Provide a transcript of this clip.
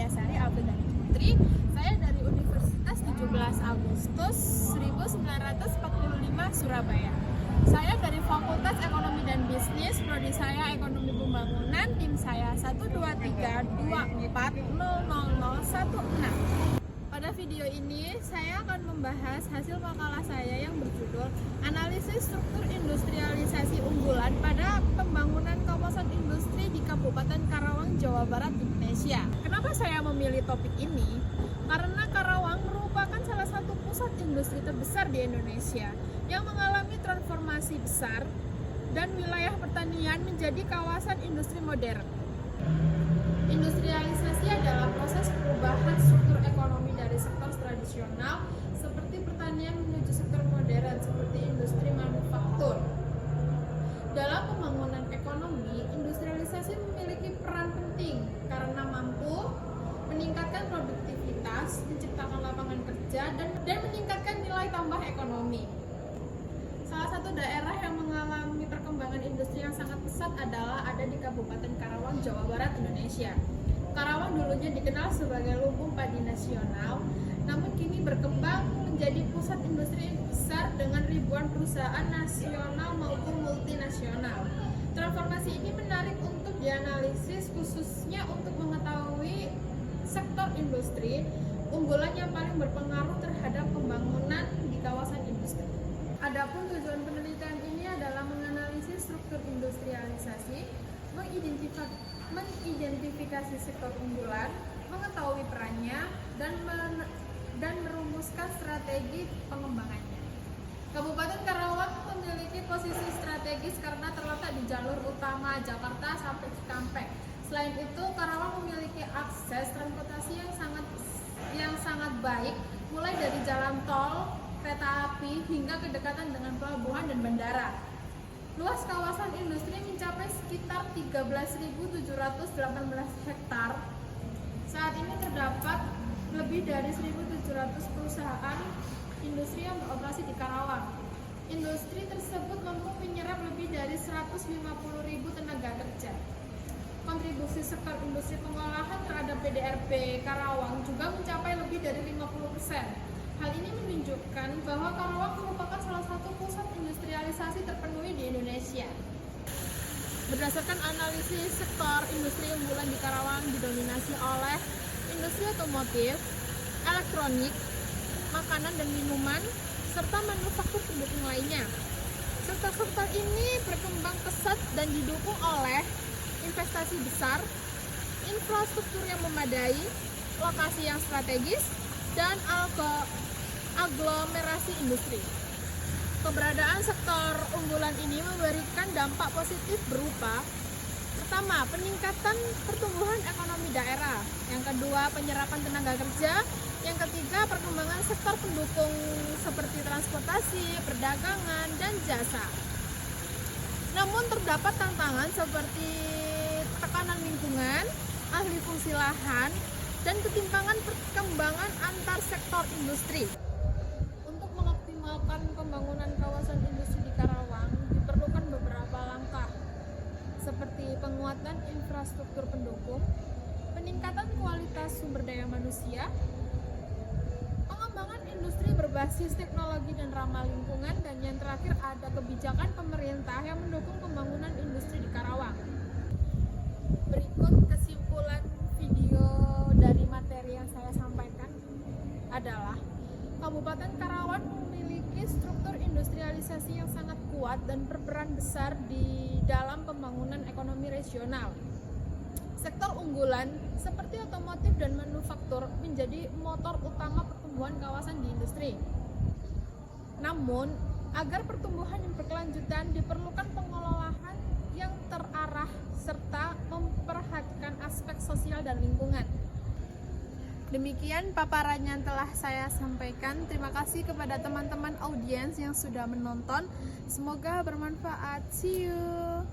Widyasari Abdullah Putri. Saya dari Universitas 17 Agustus 1945 Surabaya. Saya dari Fakultas Ekonomi dan Bisnis, prodi saya Ekonomi Pembangunan, NIM saya 12324000016. Pada video ini saya akan membahas hasil makalah saya yang berjudul Analisis Struktur Industrialisasi Unggulan pada Pembangunan Kawasan Industri di Kabupaten Karawang, Jawa Barat, Indonesia. Kenapa saya memilih topik ini? Karena Karawang merupakan salah satu pusat industri terbesar di Indonesia yang mengalami transformasi besar dan wilayah pertanian menjadi kawasan industri modern. Industrialisasi adalah proses perubahan struktur ekonomi dari sektor tradisional seperti pertanian menuju sektor modern seperti industri manufaktur. Dalam pembangunan ekonomi, industrialisasi memiliki peran penting karena mampu meningkatkan produktivitas, menciptakan lapangan kerja, dan meningkatkan nilai tambah ekonomi. Salah satu daerah yang mengalami perkembangan industri yang sangat pesat adalah ada di Kabupaten Karawang, Jawa Barat, Indonesia. Karawang dulunya dikenal sebagai lumbung padi nasional, namun kini berkembang menjadi pusat industri besar dengan ribuan perusahaan nasional maupun multinasional. Transformasi ini menarik untuk dianalisis, khususnya untuk mengetahui sektor industri unggulan yang paling berpengaruh terhadap pembangunan di kawasan industri. Adapun tujuan penelitian ini adalah menganalisis struktur industrialisasi, mengidentifikasi sektor unggulan, mengetahui perannya, dan merumuskan strategi pengembangannya. Kabupaten Karawang memiliki posisi strategis karena terletak di jalur utama Jakarta sampai Cikampek. Selain itu, Karawang memiliki akses transportasi yang sangat baik, mulai dari jalan tol, kereta api, hingga kedekatan dengan pelabuhan dan bandara. Luas kawasan industri mencapai sekitar 13.718 hektar. Saat ini terdapat lebih dari 1.700 perusahaan industri yang beroperasi di Karawang. Industri tersebut mampu menyerap lebih dari 150.000 tenaga kerja. Kontribusi sektor industri pengolahan terhadap PDRB Karawang juga mencapai lebih dari 50%. Hal ini menunjukkan bahwa Karawang merupakan salah satu pusat industrialisasi terpenuhi di Indonesia. Berdasarkan analisis sektor industri unggulan di Karawang didominasi oleh industri otomotif, elektronik, makanan dan minuman, serta manufaktur pendukung lainnya. Sektor-sektor ini berkembang pesat dan didukung oleh investasi besar, infrastruktur yang memadai, lokasi yang strategis, dan aglomerasi industri. Keberadaan sektor unggulan ini memberikan dampak positif berupa: pertama, peningkatan pertumbuhan ekonomi daerah; yang kedua, penyerapan tenaga kerja; yang ketiga, perkembangan sektor pendukung seperti transportasi, perdagangan, dan jasa. Namun terdapat tantangan seperti tekanan lingkungan, ahli fungsi lahan, dan ketimpangan perkembangan antar sektor industri. Untuk mengoptimalkan pembangunan kawasan industri di Karawang, diperlukan beberapa langkah, seperti penguatan infrastruktur pendukung, peningkatan kualitas sumber daya manusia, pengembangan industri berbasis teknologi dan ramah lingkungan, dan yang terakhir ada kebijakan pemerintah yang mendukung pembangunan industri di Karawang. Berikut kesimpulan video dari materi yang saya sampaikan adalah Kabupaten Karawang memiliki struktur industrialisasi yang sangat kuat dan berperan besar di dalam pembangunan ekonomi regional. Sektor unggulan seperti otomotif dan manufaktur menjadi motor utama pertumbuhan kawasan di industri. Namun, agar pertumbuhan yang berkelanjutan diperlukan pengelolaan yang terarah serta memperhatikan aspek sosial dan lingkungan. Demikian paparan yang telah saya sampaikan. Terima kasih kepada teman-teman audiens yang sudah menonton. Semoga bermanfaat. See you.